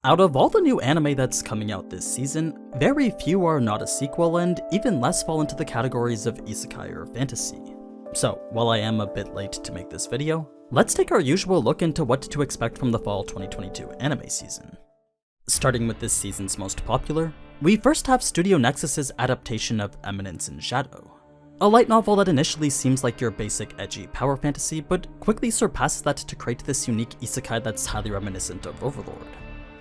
Out of all the new anime that's coming out this season, very few are not a sequel and even less fall into the categories of isekai or fantasy. So, while I am a bit late to make this video, let's take our usual look into what to expect from the fall 2022 anime season. Starting with this season's most popular, we first have Studio Nexus's adaptation of Eminence In Shadow. A light novel that initially seems like your basic edgy power fantasy, but quickly surpasses that to create this unique isekai that's highly reminiscent of Overlord.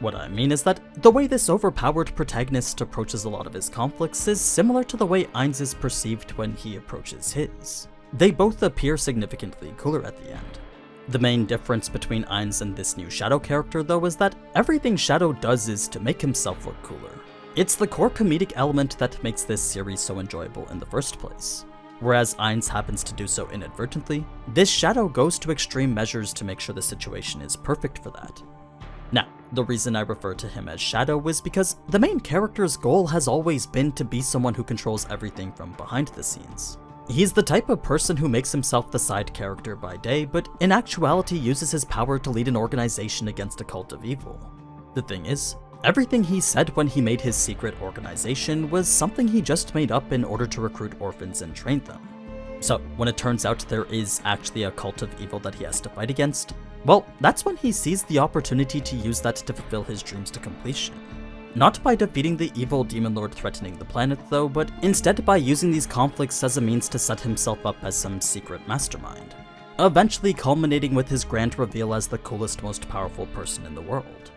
What I mean is that the way this overpowered protagonist approaches a lot of his conflicts is similar to the way Ainz is perceived when he approaches his. They both appear significantly cooler at the end. The main difference between Ainz and this new Shadow character though is that everything Shadow does is to make himself look cooler. It's the core comedic element that makes this series so enjoyable in the first place. Whereas Ainz happens to do so inadvertently, this Shadow goes to extreme measures to make sure the situation is perfect for that. Now, the reason I refer to him as Shadow is because the main character's goal has always been to be someone who controls everything from behind the scenes. He's the type of person who makes himself the side character by day, but in actuality uses his power to lead an organization against a cult of evil. The thing is, everything he said when he made his secret organization was something he just made up in order to recruit orphans and train them. So, when it turns out there is actually a cult of evil that he has to fight against, well, that's when he sees the opportunity to use that to fulfill his dreams to completion. Not by defeating the evil demon lord threatening the planet though, but instead by using these conflicts as a means to set himself up as some secret mastermind, eventually culminating with his grand reveal as the coolest, most powerful person in the world.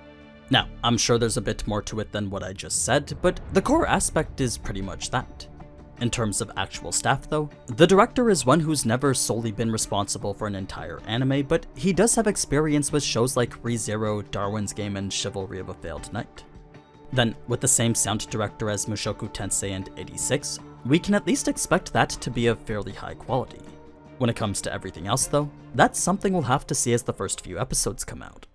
Now, I'm sure there's a bit more to it than what I just said, but the core aspect is pretty much that. In terms of actual staff though, the director is one who's never solely been responsible for an entire anime, but he does have experience with shows like ReZero, Darwin's Game, and Chivalry of a Failed Knight. Then, with the same sound director as Mushoku Tensei and 86, we can at least expect that to be of fairly high quality. When it comes to everything else though, that's something we'll have to see as the first few episodes come out.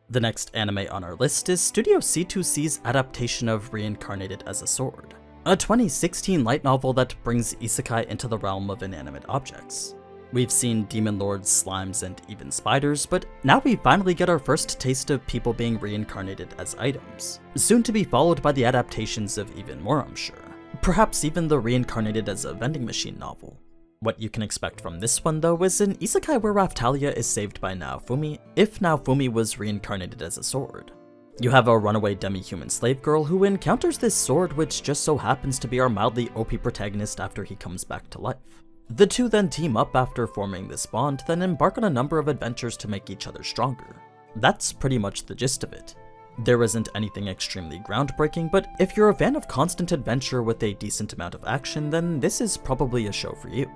The next anime on our list is Studio C2C's adaptation of Reincarnated As A Sword, a 2016 light novel that brings isekai into the realm of inanimate objects. We've seen demon lords, slimes, and even spiders, but now we finally get our first taste of people being reincarnated as items, soon to be followed by the adaptations of even more, I'm sure. Perhaps even the Reincarnated as a Vending Machine novel. What you can expect from this one though is an isekai where Raphtalia is saved by Naofumi, if Naofumi was reincarnated as a sword. You have a runaway demi-human slave girl who encounters this sword which just so happens to be our mildly OP protagonist after he comes back to life. The two then team up after forming this bond, then embark on a number of adventures to make each other stronger. That's pretty much the gist of it. There isn't anything extremely groundbreaking, but if you're a fan of constant adventure with a decent amount of action, then this is probably a show for you.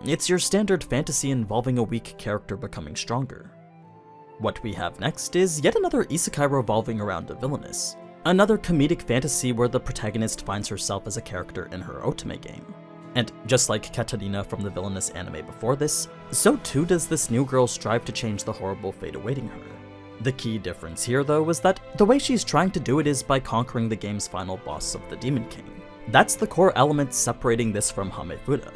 It's your standard fantasy involving a weak character becoming stronger. What we have next is yet another isekai revolving around a Villainess, another comedic fantasy where the protagonist finds herself as a character in her otome game. And just like Katarina from the Villainess anime before this, so too does this new girl strive to change the horrible fate awaiting her. The key difference here though is that the way she's trying to do it is by conquering the game's final boss of the Demon King. That's the core element separating this from Hamefuda.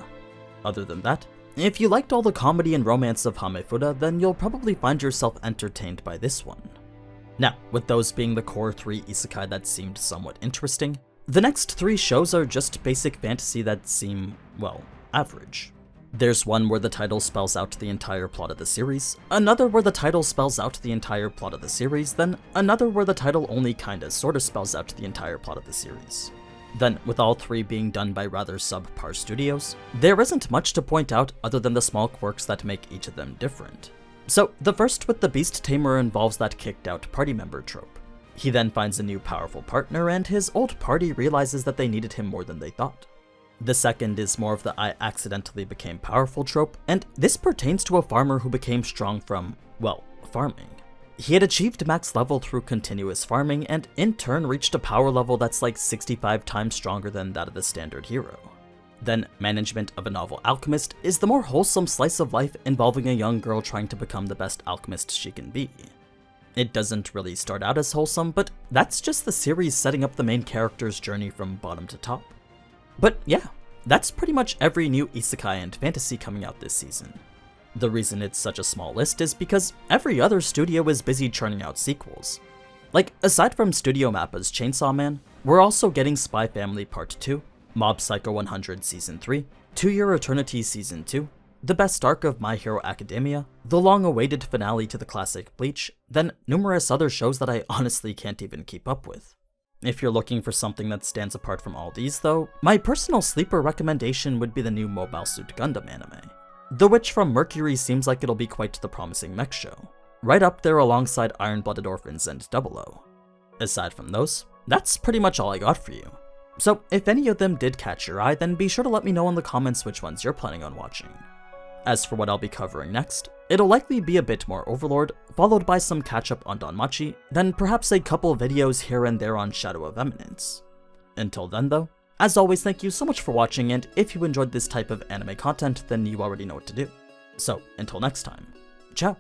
Other than that, if you liked all the comedy and romance of Hamefuda, then you'll probably find yourself entertained by this one. Now, with those being the core 3 isekai that seemed somewhat interesting, the next 3 shows are just basic fantasy that seem, well, average. There's one where the title spells out the entire plot of the series, another where the title spells out the entire plot of the series, then another where the title only kinda sorta spells out the entire plot of the series. Then, with all 3 being done by rather subpar studios, there isn't much to point out other than the small quirks that make each of them different. So, the first with the Beast Tamer involves that kicked out party member trope. He then finds a new powerful partner and his old party realizes that they needed him more than they thought. The second is more of the I accidentally became powerful trope, and this pertains to a farmer who became strong from, well, farming. He had achieved max level through continuous farming and in turn reached a power level that's like 65 times stronger than that of the standard hero. Then management of a novel alchemist is the more wholesome slice of life involving a young girl trying to become the best alchemist she can be. It doesn't really start out as wholesome, but that's just the series setting up the main character's journey from bottom to top. But yeah, that's pretty much every new isekai and fantasy coming out this season. The reason it's such a small list is because every other studio is busy churning out sequels. Like, aside from Studio Mappa's Chainsaw Man, we're also getting Spy Family Part 2, Mob Psycho 100 Season 3, To Your Eternity Season 2, the best arc of My Hero Academia, the long-awaited finale to the classic Bleach, then numerous other shows that I honestly can't even keep up with. If you're looking for something that stands apart from all these though, my personal sleeper recommendation would be the new Mobile Suit Gundam anime. The Witch from Mercury seems like it'll be quite the promising mech show, right up there alongside Iron-Blooded Orphans and 00. Aside from those, that's pretty much all I got for you. So if any of them did catch your eye, then be sure to let me know in the comments which ones you're planning on watching. As for what I'll be covering next, it'll likely be a bit more Overlord, followed by some catch-up on Danmachi, then perhaps a couple videos here and there on Shadow of Eminence. Until then though, as always, thank you so much for watching, and if you enjoyed this type of anime content, then you already know what to do. So, until next time, ciao!